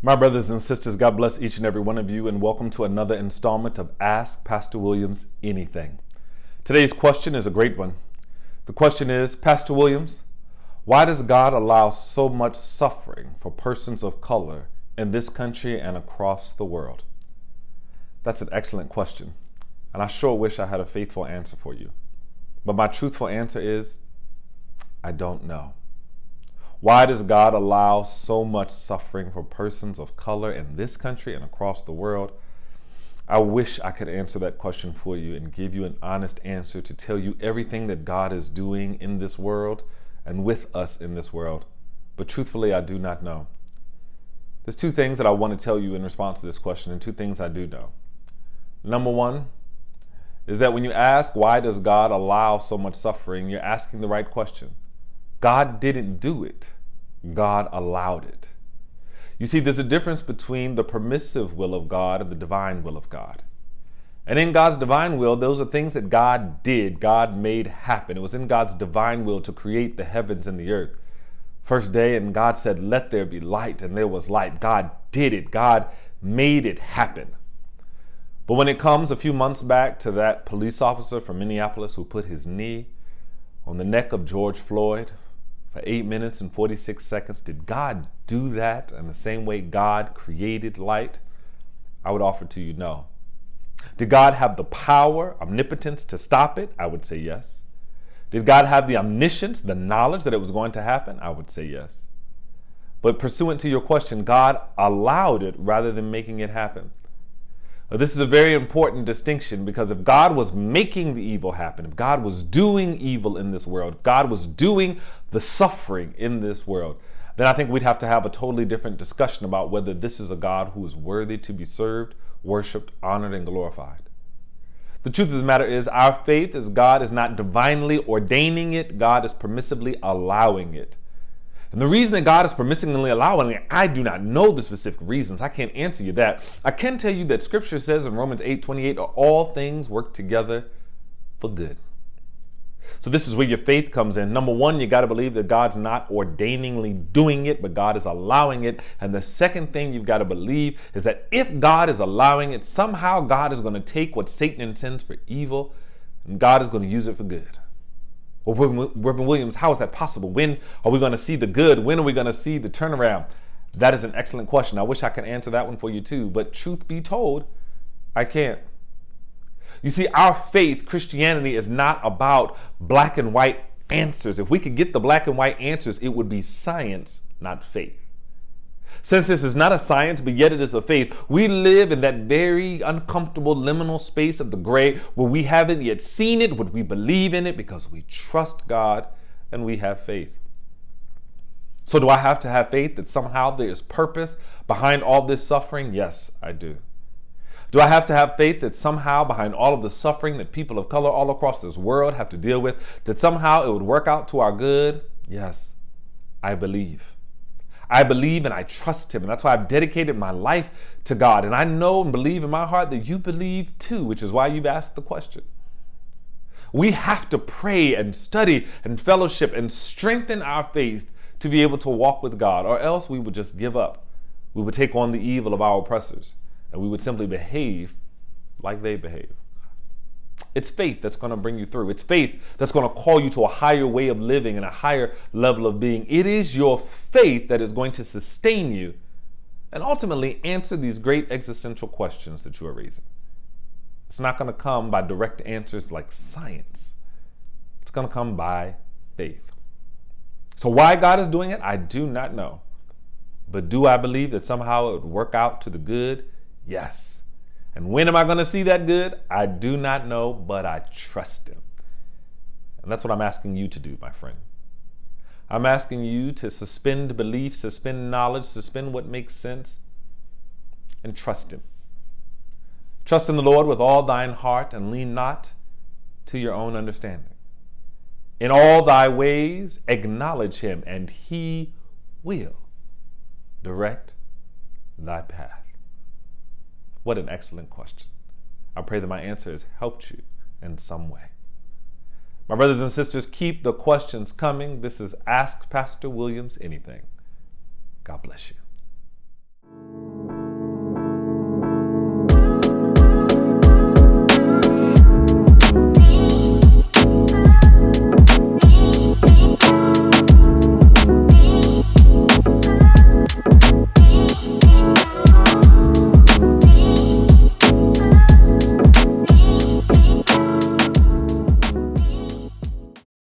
My brothers and sisters, God bless each and every one of you, and welcome to another installment of Ask Pastor Williams Anything. Today's question is a great one. The question is, Pastor Williams, why does God allow so much suffering for persons of color in this country and across the world? That's an excellent question, and I sure wish I had a faithful answer for you. But my truthful answer is, I don't know. Why does God allow so much suffering for persons of color in this country and across the world? I wish I could answer that question for you and give you an honest answer to tell you everything that God is doing in this world and with us in this world. But truthfully, I do not know. There's two things that I want to tell you in response to this question, and two things I do know. Number one is that when you ask, why does God allow so much suffering, you're asking the right question. God didn't do it. God allowed it. You see, there's a difference between the permissive will of God and the divine will of God. And in God's divine will, those are things that God did, God made happen. It was in God's divine will to create the heavens and the earth. First day, and God said, let there be light, and there was light. God did it. God made it happen. But when it comes a few months back to that police officer from Minneapolis who put his knee on the neck of George Floyd, for 8 minutes and 46 seconds, did God do that in the same way God created light? I would offer to you no. Did God have the power, omnipotence to stop it? I would say yes. Did God have the omniscience, the knowledge that it was going to happen? I would say yes. But pursuant to your question, God allowed it rather than making it happen. This is a very important distinction, because if God was making the evil happen, if God was doing evil in this world, if God was doing the suffering in this world, then I think we'd have to have a totally different discussion about whether this is a God who is worthy to be served, worshiped, honored, and glorified. The truth of the matter is, our faith is God is not divinely ordaining it, God is permissively allowing it. And the reason that God is permissively allowing it, I do not know the specific reasons. I can't answer you that. I can tell you that Scripture says in Romans 8:28, all things work together for good. So this is where your faith comes in. Number one, you got to believe that God's not ordainingly doing it, but God is allowing it. And the second thing you've got to believe is that if God is allowing it, somehow God is going to take what Satan intends for evil, and God is going to use it for good. Well, Reverend Williams, how is that possible? When are we going to see the good? When are we going to see the turnaround? That is an excellent question. I wish I could answer that one for you too, but truth be told, I can't. You see, our faith, Christianity, is not about black and white answers. If we could get the black and white answers, it would be science, not faith. Since this is not a science, but yet it is a faith, we live in that very uncomfortable liminal space of the gray where we haven't yet seen it, but we believe in it because we trust God and we have faith. So do I have to have faith that somehow there is purpose behind all this suffering? Yes, I do. Do I have to have faith that somehow behind all of the suffering that people of color all across this world have to deal with, that somehow it would work out to our good? Yes, I believe. I believe and I trust Him, and that's why I've dedicated my life to God. And I know and believe in my heart that you believe too, which is why you've asked the question. We have to pray and study and fellowship and strengthen our faith to be able to walk with God, or else we would just give up. We would take on the evil of our oppressors, and we would simply behave like they behave. It's faith that's going to bring you through. It's faith that's going to call you to a higher way of living and a higher level of being. It is your faith that is going to sustain you and ultimately answer these great existential questions that you are raising. It's not going to come by direct answers like science. It's going to come by faith. So why God is doing it, I do not know. But do I believe that somehow it would work out to the good? Yes. And when am I going to see that good? I do not know, but I trust Him. And that's what I'm asking you to do, my friend. I'm asking you to suspend belief, suspend knowledge, suspend what makes sense, and trust Him. Trust in the Lord with all thine heart, and lean not to your own understanding. In all thy ways acknowledge Him, and He will direct thy path. What an excellent question. I pray that my answer has helped you in some way. My brothers and sisters, keep the questions coming. This is Ask Pastor Williams Anything. God bless you.